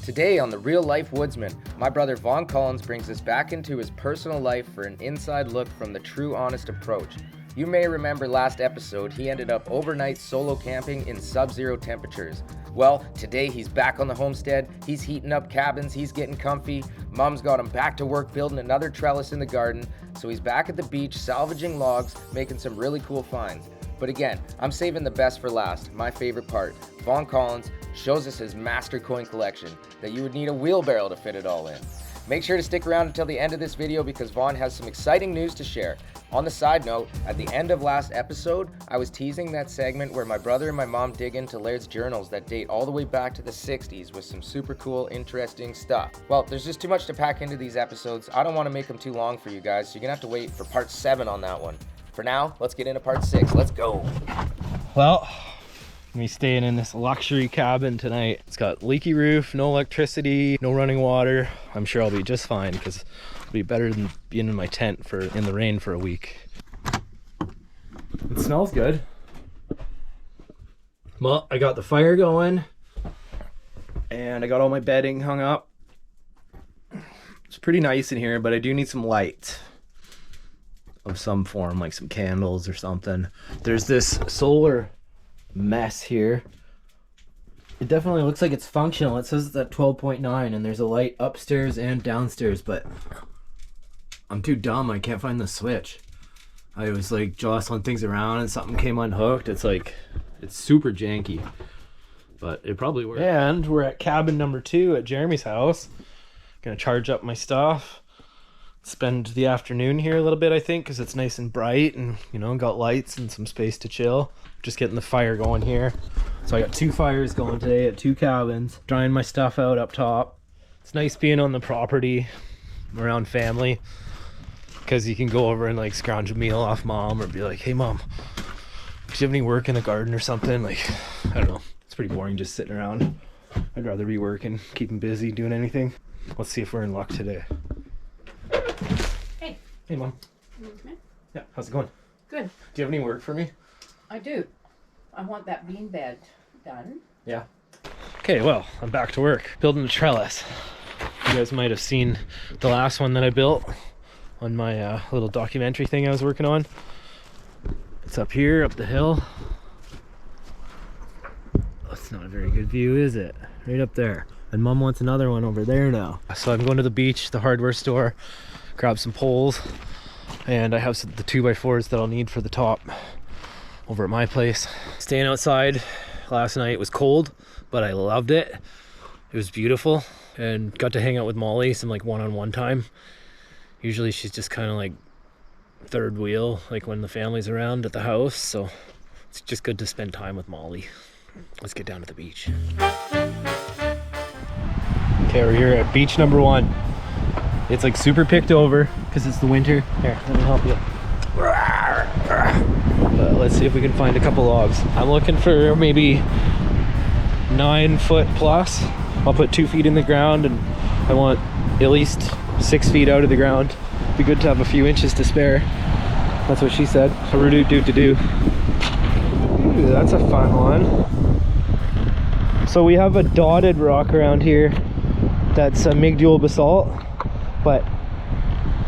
Today on The Real Life Woodsman, my brother Vaughn Collins brings us back into his personal life for an inside look from the true honest approach. You may remember last episode, he ended up overnight solo camping in sub-zero temperatures. Well, today he's back on the homestead, he's heating up cabins, he's getting comfy, Mom's got him back to work building another trellis in the garden, so he's back at the beach salvaging logs, making some really cool finds. But again, I'm saving the best for last, my favorite part. Vaughn Collins shows us his master coin collection, that you would need a wheelbarrow to fit it all in. Make sure to stick around until the end of this video because Vaughn has some exciting news to share. On the side note, at the end of last episode, I was teasing that segment where my brother and my mom dig into Laird's journals that date all the way back to the 60s with some super cool, interesting stuff. Well, there's just too much to pack into these episodes. I don't want to make them too long for you guys, so you're gonna have to wait for part 7 on that one. For now, let's get into part 6. Let's go. Well, me staying in this luxury cabin tonight. It's got leaky roof, no electricity, no running water. I'm sure I'll be just fine because it'll be better than being in my tent in the rain for a week. It smells good. Well, I got the fire going and I got all my bedding hung up. It's pretty nice in here, but I do need some light of some form, like some candles or something. There's this solar mess here. It definitely looks like it's functional. It says it's at 12.9 and there's a light upstairs and downstairs, but I'm too dumb. I can't find the switch. I was like jostling things around and something came unhooked. It's like, it's super janky, but it probably works. And we're at cabin number 2 at Jeremy's house. Gonna charge up my stuff, spend the afternoon here a little bit, I think, because it's nice and bright and, you know, got lights and some space to chill. Just getting the fire going here. So I got 2 fires going today at 2 cabins, drying my stuff out up top. It's nice being on the property around family because you can go over and like scrounge a meal off Mom or be like, hey Mom, do you have any work in the garden or something? Like, I don't know, it's pretty boring just sitting around. I'd rather be working, keeping busy, doing anything. Let's see if we're in luck today. Hey. Hey Mom. Mm-hmm. Yeah, how's it going? Good. Do you have any work for me? I do. I want that bean bed done. Yeah. Okay, well, I'm back to work. Building a trellis. You guys might have seen the last one that I built on my little documentary thing I was working on. It's up here, up the hill. That's not a very good view, is it? Right up there. And Mom wants another one over there now. So I'm going to the beach, the hardware store, grab some poles, and I have the 2x4s that I'll need for the top over at my place. Staying outside last night was cold, but I loved it. It was beautiful and got to hang out with Molly some like one-on-one time. Usually she's just kind of like third wheel, like when the family's around at the house. So it's just good to spend time with Molly. Let's get down to the beach. Okay, we're here at beach number 1. It's like super picked over because it's the winter. Here, let me help you. But let's see if we can find a couple logs. I'm looking for maybe 9 foot plus. I'll put 2 feet in the ground and I want at least 6 feet out of the ground. Be good to have a few inches to spare. That's what she said. So do. Ooh, that's a fun one. So we have a dotted rock around here that's a migdal basalt, but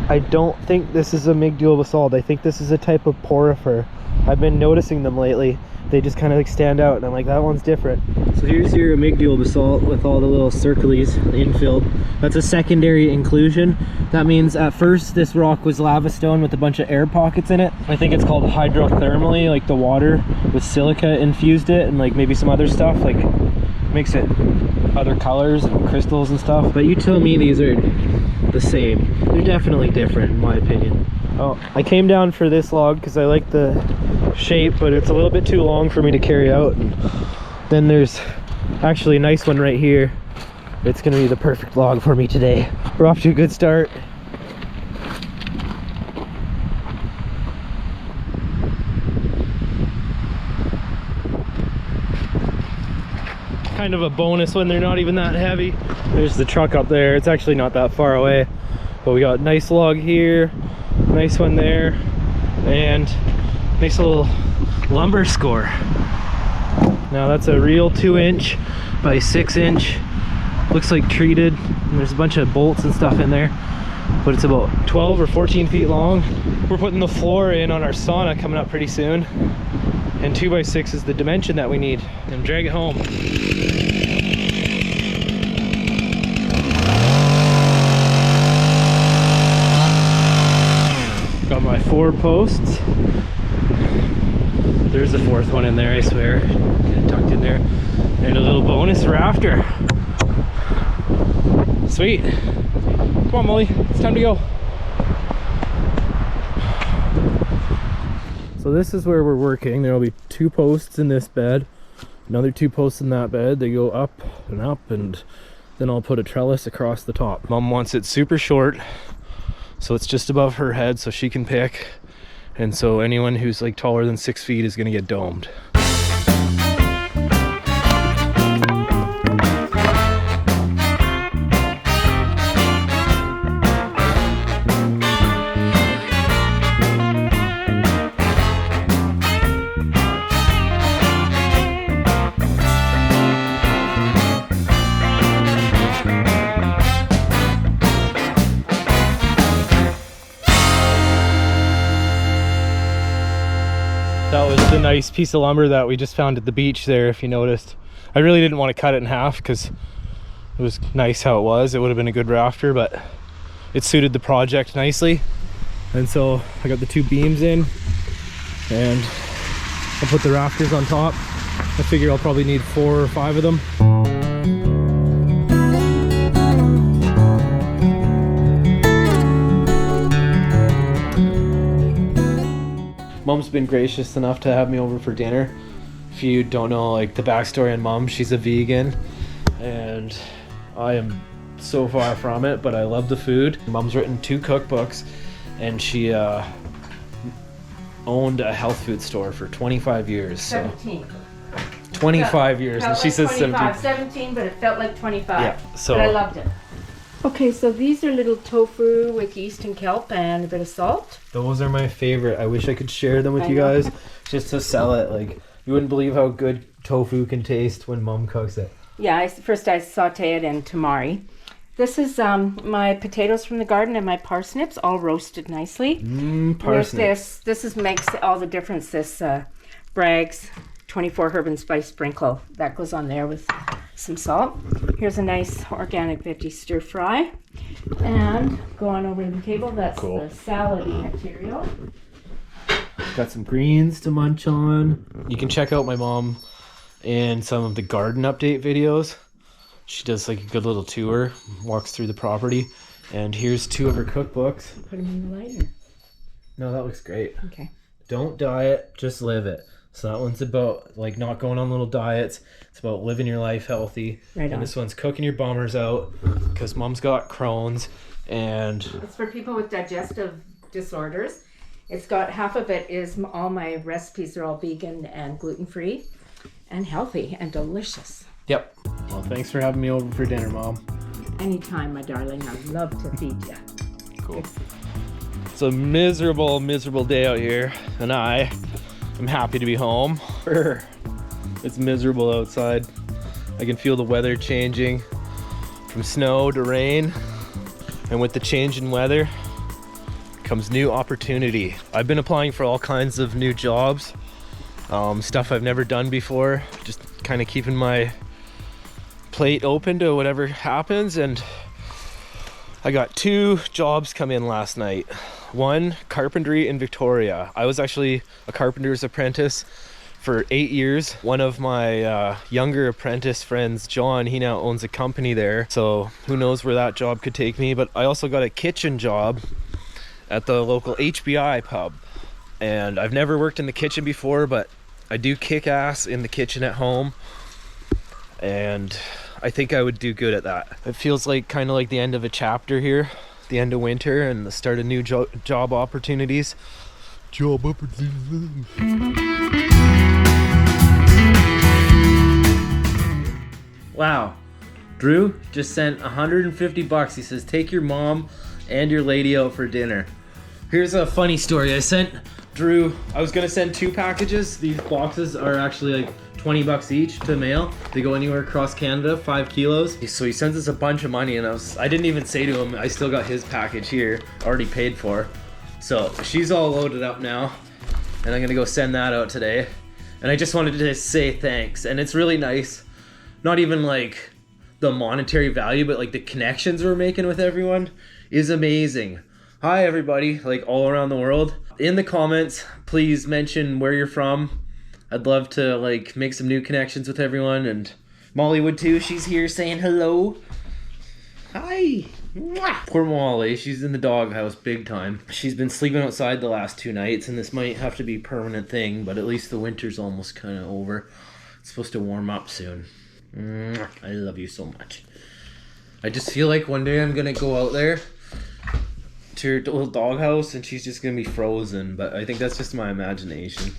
I don't think this is a migdal basalt. I think this is a type of porphyr. I've been noticing them lately. They just kind of like stand out and I'm like, that one's different. So here's your migdal basalt with all the little circles infilled. That's a secondary inclusion. That means at first this rock was lava stone with a bunch of air pockets in it. I think it's called hydrothermally, like the water with silica infused it and like maybe some other stuff, like makes it other colors and crystals and stuff. But you tell me these are the same. They're definitely different in my opinion. Oh, I came down for this log because I like the shape, but it's a little bit too long for me to carry out. And then there's actually a nice one right here. It's gonna be the perfect log for me today. We're off to a good start. Kind of a bonus when they're not even that heavy. There's the truck up there. It's actually not that far away, but we got a nice log here, nice one there, and nice little lumber score. Now that's a real 2-inch by 6-inch looks like treated, and there's a bunch of bolts and stuff in there, but it's about 12 or 14 feet long. We're putting the floor in on our sauna coming up pretty soon, and 2x6 is the dimension that we need, and drag it home. Got my 4 posts. There's a 4th one in there, I swear. Get it tucked in there. And a little bonus rafter. Sweet. Come on, Molly. It's time to go. So this is where we're working. There will be 2 posts in this bed. Another 2 posts in that bed. They go up, and then I'll put a trellis across the top. Mom wants it super short, so it's just above her head so she can pick. And so anyone who's like taller than 6 feet is gonna get domed. That was the nice piece of lumber that we just found at the beach there, if you noticed. I really didn't want to cut it in half because it was nice how it was. It would have been a good rafter, but it suited the project nicely. And so I got the 2 beams in, and I'll put the rafters on top. I figure I'll probably need 4 or 5 of them. Mom's been gracious enough to have me over for dinner. If you don't know like the backstory on Mom, she's a vegan, and I am so far from it, but I love the food. Mom's written 2 cookbooks, and she owned a health food store for 25 years. 17. 25 years, and she says 17. 17, but it felt like 25. Yeah, so but I loved it. Okay, so these are little tofu with yeast and kelp and a bit of salt. those are my favorite. I wish I could share them with I you know. guys just to sell it. Like, you wouldn't believe how good tofu can taste when Mom cooks it. Yeah, first I saute it in tamari. This is my potatoes from the garden and my parsnips, all roasted nicely. Parsnips. This makes all the difference. This Bragg's 24 herb and spice sprinkle that goes on there with some salt. Here's a nice organic veggie stir fry, and go on over to the table. That's Cool. the salad material. Got some greens to munch on. You can check out my mom in some of the garden update videos. She does like a good little tour, walks through the property. And here's 2 of her cookbooks. Put them in the lighter. No, that looks great. Okay. Don't diet, just live it. So that one's about like not going on little diets. It's about living your life healthy. Right on. And this one's cooking your bummers out because Mom's got Crohn's, and It's for people with digestive disorders. It's got half of it is all my recipes are all vegan and gluten-free and healthy and delicious. yep. Well, thanks for having me over for dinner, Mom. Anytime, my darling. I'd love to feed you. Cool. It's a miserable, miserable day out here, and I am happy to be home. It's miserable outside. I can feel the weather changing from snow to rain, and with the change in weather comes new opportunity. I've been applying for all kinds of new jobs, stuff I've never done before, just kind of keeping my plate open to whatever happens. And I got 2 jobs come in last night. One, carpentry in Victoria. I was actually a carpenter's apprentice for 8 years. One of my younger apprentice friends, John, he now owns a company there, so who knows where that job could take me. But I also got a kitchen job at the local HBI pub, and I've never worked in the kitchen before, but I do kick ass in the kitchen at home, and I think I would do good at that. It feels like kind of like the end of a chapter here, the end of winter and the start of new job opportunities. Wow, Drew just sent $150. He says, take your mom and your lady out for dinner. Here's a funny story. I sent Drew, I was gonna send 2 packages. These boxes are actually like $20 each to mail. They go anywhere across Canada, 5 kilos. So he sends us a bunch of money, and I didn't even say to him, I still got his package here, already paid for. So she's all loaded up now, and I'm gonna go send that out today. And I just wanted to say thanks, and it's really nice. Not even like the monetary value, but like the connections we're making with everyone is amazing. Hi everybody, like all around the world. In the comments, please mention where you're from. I'd love to like make some new connections with everyone, and Molly would too. She's here saying hello. Hi. Mwah. Poor Molly, she's in the doghouse big time. She's been sleeping outside the last 2 nights, and this might have to be a permanent thing, but at least the winter's almost kind of over. It's supposed to warm up soon. Mwah. I love you so much. I just feel like one day I'm gonna go out there to her little doghouse and she's just gonna be frozen, but I think that's just my imagination.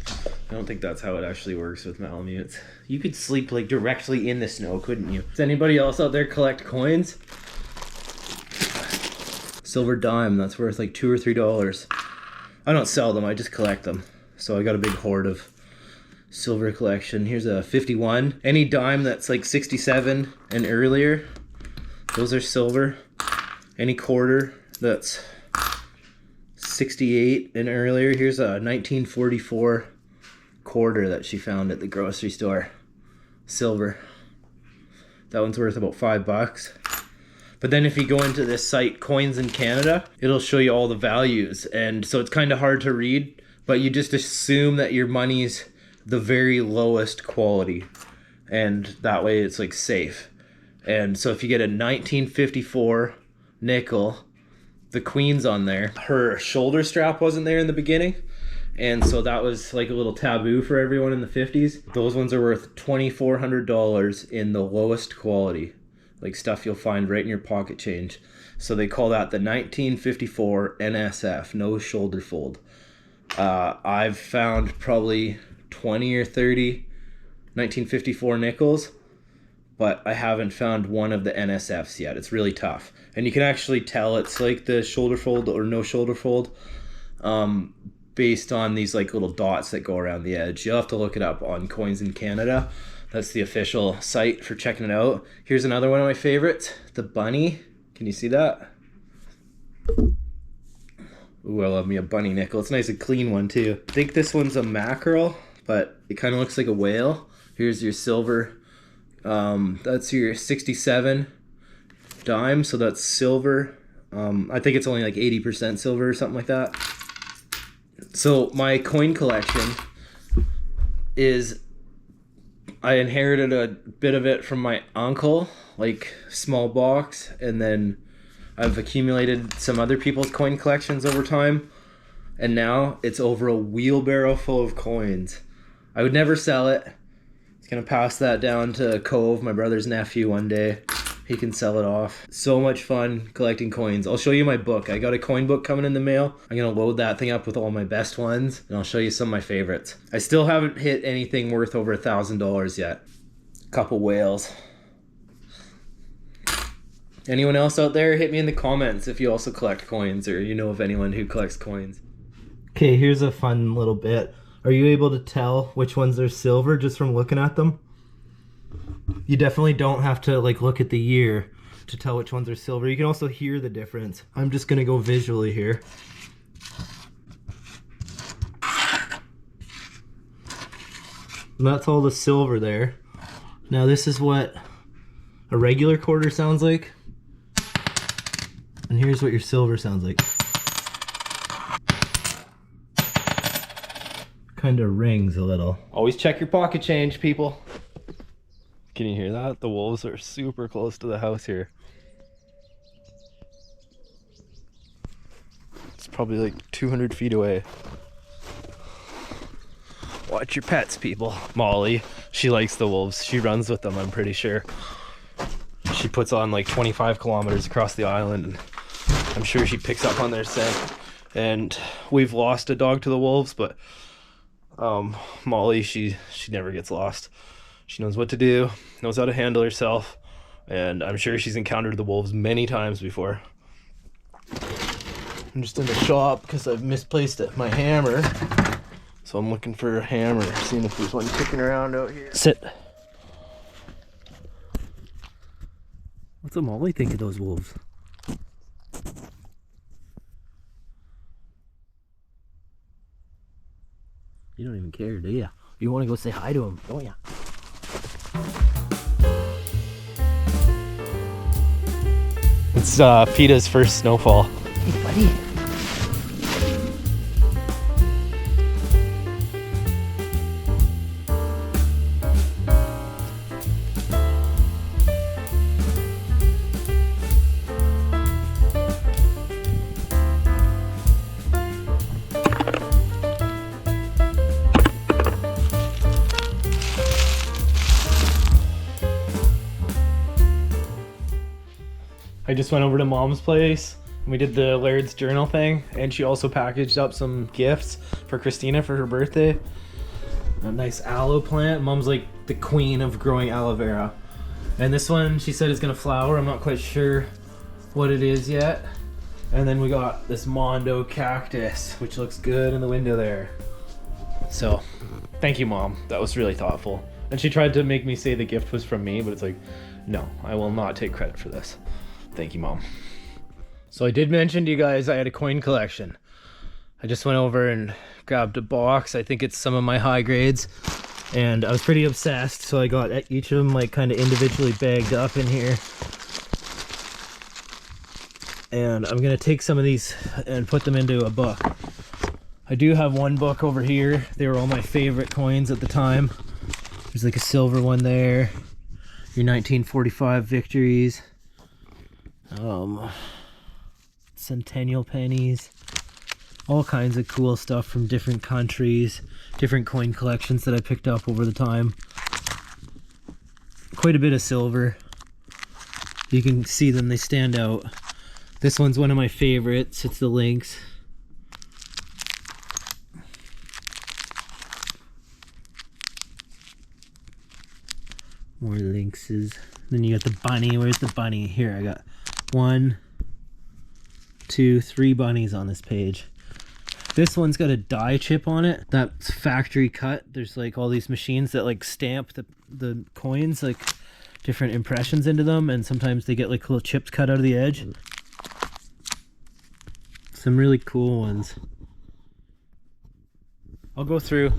I don't think that's how it actually works with Malamutes. You could sleep like directly in the snow, couldn't you? Does anybody else out there collect coins? Silver dime, that's worth like $2 or $3. I don't sell them, I just collect them. So I got a big hoard of silver collection. Here's a 51. Any dime that's like 67 and earlier, those are silver. Any quarter that's 68 and earlier, here's a 1944 quarter that she found at the grocery store. Silver. That one's worth about $5. But then if you go into this site, Coins in Canada, it'll show you all the values. And so it's kind of hard to read, but you just assume that your money's the very lowest quality. And that way it's like safe. And so if you get a 1954 nickel, the Queen's on there. Her shoulder strap wasn't there in the beginning. And so that was like a little taboo for everyone in the 50s. Those ones are worth $2,400 in the lowest quality. Like stuff you'll find right in your pocket change. So they call that the 1954 NSF, no shoulder fold. I've found probably 20 or 30 1954 nickels, but I haven't found one of the NSFs yet. It's really tough. And you can actually tell it's like the shoulder fold or no shoulder fold based on these like little dots that go around the edge. You'll have to look it up on Coins in Canada. That's the official site for checking it out. Here's another one of my favorites, the bunny. Can you see that? Ooh, I love me a bunny nickel. It's a nice and clean one too. I think this one's a mackerel, but it kind of looks like a whale. Here's your silver. That's your 67 dime, so that's silver. I think it's only like 80% silver or something like that. So my coin collection is, I inherited a bit of it from my uncle, like small box, and then I've accumulated some other people's coin collections over time, and now it's over a wheelbarrow full of coins. I would never sell it. It's gonna pass that down to Cove, my brother's nephew, one day. He can sell it off. So much fun collecting coins. I'll show you my book. I got a coin book coming in the mail. I'm gonna load that thing up with all my best ones, and I'll show you some of my favorites. I still haven't hit anything worth over $1,000 yet. Couple whales. Anyone else out there, hit me in the comments if you also collect coins or you know of anyone who collects coins. Okay, here's a fun little bit. Are you able to tell which ones are silver just from looking at them? You definitely don't have to like look at the year to tell which ones are silver. You can also hear the difference. I'm just gonna go visually here. And that's all the silver there. Now this is what a regular quarter sounds like. And here's what your silver sounds like. Kind of rings a little. Always check your pocket change, people. Can you hear that? The wolves are super close to the house here. It's probably like 200 feet away. Watch your pets, people. Molly, she likes the wolves. She runs with them, I'm pretty sure. She puts on like 25 kilometers across the island, and I'm sure she picks up on their scent. And we've lost a dog to the wolves, but Molly, she never gets lost. She knows what to do, knows how to handle herself, and I'm sure she's encountered the wolves many times before. I'm just in the shop because I've misplaced my hammer. So I'm looking for a hammer, seeing if there's one kicking around out here. Sit. What's a Molly think of those wolves? You don't even care, do ya? You want to go say hi to him, don't ya? It's PETA's first snowfall. Hey, buddy. I just went over to Mom's place and we did the Laird's journal thing, and she also packaged up some gifts for Christina for her birthday. A nice aloe plant. Mom's like the queen of growing aloe vera. And this one she said is gonna flower. I'm not quite sure what it is yet. And then we got this Mondo cactus, which looks good in the window there. So thank you, Mom. That was really thoughtful. And she tried to make me say the gift was from me, but it's like, no, I will not take credit for this. Thank you, Mom. So I did mention to you guys I had a coin collection. I just went over and grabbed a box. I think it's some of my high grades. And I was pretty obsessed, so I got each of them like kind of individually bagged up in here. And I'm gonna take some of these and put them into a book. I do have one book over here. They were all my favorite coins at the time. There's like a silver one there. Your 1945 victories. Centennial pennies, all kinds of cool stuff from different countries, different coin collections that I picked up over the time. Quite a bit of silver. You can see them, they stand out. This one's one of my favorites. It's the Lynx. More lynxes. Then you got the bunny. Where's the bunny? Here, I got 1, 2, 3 bunnies on this page. This one's got a die chip on it. That's factory cut. There's like all these machines that like stamp the coins, like different impressions into them, and sometimes they get like little chips cut out of the edge. Some really cool ones. I'll go through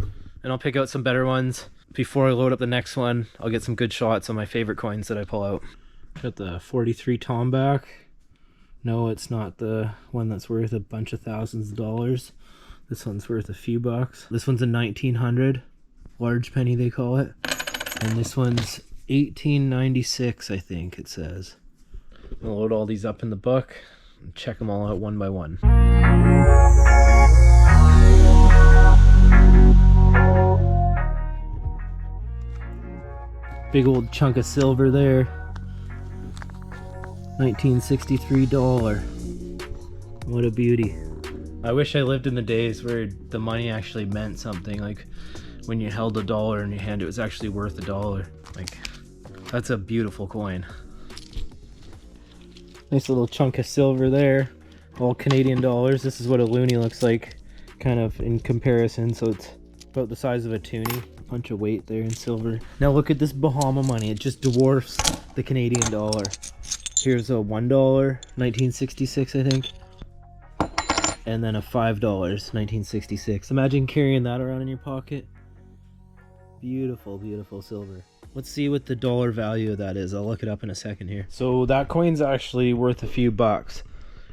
and I'll pick out some better ones. Before I load up the next one, I'll get some good shots on my favorite coins that I pull out. Got the 43 Tomback. No, it's not the one that's worth a bunch of thousands of dollars. This one's worth a few bucks. This one's a 1900. Large penny, they call it. And this one's 1896, I think it says. I'll load all these up in the book and check them all out one by one. Big old chunk of silver there. $1963. What a beauty. I wish I lived in the days where the money actually meant something. Like when you held $1 in your hand, it was actually worth $1. Like, that's a beautiful coin. Nice little chunk of silver there. All Canadian dollars. This is what a loonie looks like, kind of in comparison. So it's about the size of a toonie. Bunch of weight there in silver. Now look at this Bahama money. It just dwarfs the Canadian dollar. Here's a $1, 1966, I think. And then a $5, 1966. Imagine carrying that around in your pocket. Beautiful, beautiful silver. Let's see what the dollar value of that is. I'll look it up in a second here. So that coin's actually worth a few bucks.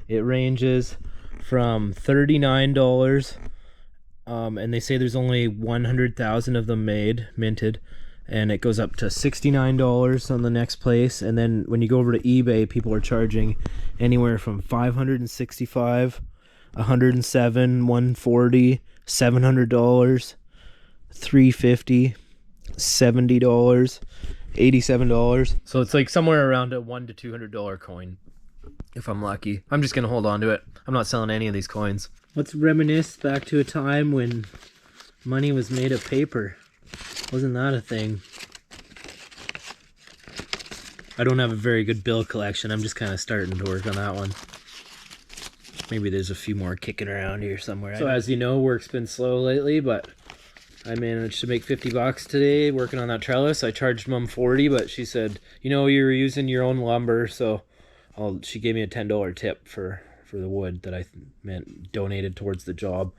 It ranges from $39, and they say there's only 100,000 of them minted, and it goes up to $69 on the next place. And then when you go over to eBay, people are charging anywhere from $565, $107, $140, $700, $350, $70, $87. So it's like somewhere around a $100 to $200 coin if I'm lucky. I'm just gonna hold on to it. I'm not selling any of these coins. Let's reminisce back to a time when money was made of paper. Wasn't that a thing? I don't have a very good bill collection. I'm just kind of starting to work on that one. Maybe there's a few more kicking around here somewhere. So as you know, work's been slow lately, but I managed to make 50 bucks today working on that trellis. I charged Mom 40, but she said, you know, you were using your own lumber, so she gave me a $10 tip for the wood that I donated towards the job.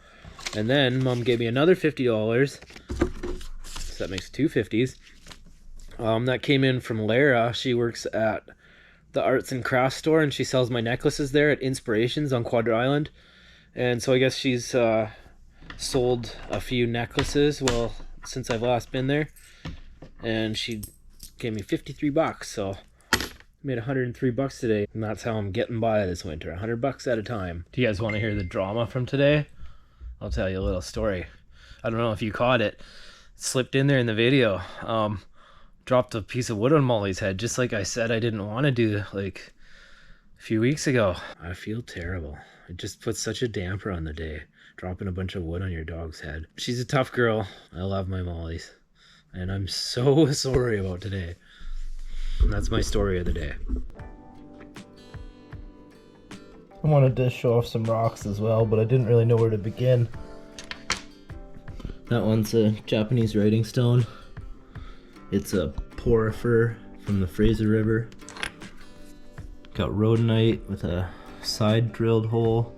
And then Mom gave me another $50, so that makes 2 50s. That came in from Lara. She works at the arts and crafts store, and she sells my necklaces there at Inspirations on Quadra Island. And so I guess she's sold a few necklaces since I've last been there, and she gave me 53 bucks, so I made 103 bucks today, and that's how I'm getting by this winter, 100 bucks at a time. Do you guys want to hear the drama from today? I'll tell you a little story. I don't know if you caught it. Slipped in there in the video. Dropped a piece of wood on Molly's head, just like I said I didn't want to do like a few weeks ago. I feel terrible. It just puts such a damper on the day, dropping a bunch of wood on your dog's head. She's a tough girl. I love my Mollies, and I'm so sorry about today. And that's my story of the day. I wanted to show off some rocks as well, but I didn't really know where to begin. That one's a Japanese writing stone. It's a porphyr from the Fraser River. Got rhodonite with a side drilled hole.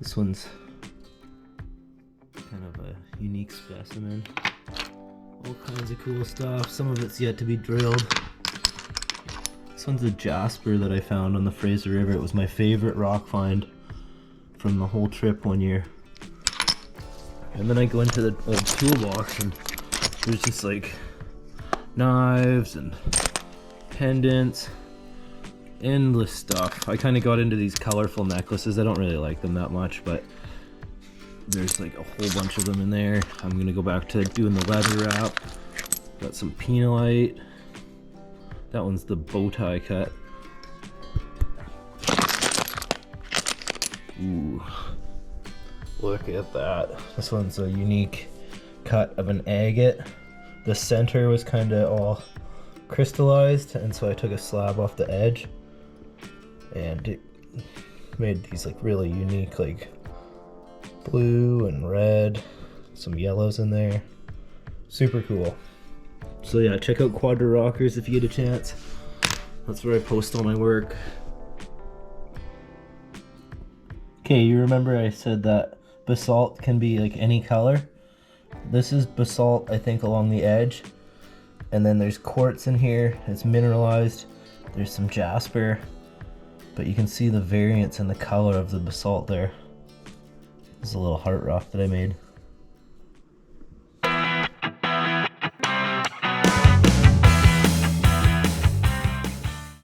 This one's kind of a unique specimen. All kinds of cool stuff. Some of it's yet to be drilled. This one's a jasper that I found on the Fraser River. It was my favorite rock find from the whole trip one year. And then I go into the old toolbox, and there's just like knives and pendants, endless stuff. I kind of got into these colorful necklaces. I don't really like them that much, but there's like a whole bunch of them in there. I'm gonna go back to doing the leather wrap. Got some penolite. That one's the bow tie cut. Ooh, look at that. This one's a unique cut of an agate. The center was kind of all crystallized, and so I took a slab off the edge, and it made these like really unique, like blue and red, some yellows in there. Super cool. So yeah, check out Quadra Rockers if you get a chance. That's where I post all my work. Okay, you remember I said that basalt can be like any color? This is basalt, I think, along the edge. And then there's quartz in here, it's mineralized. There's some jasper. But you can see the variance in the color of the basalt there. This is a little heart rock that I made.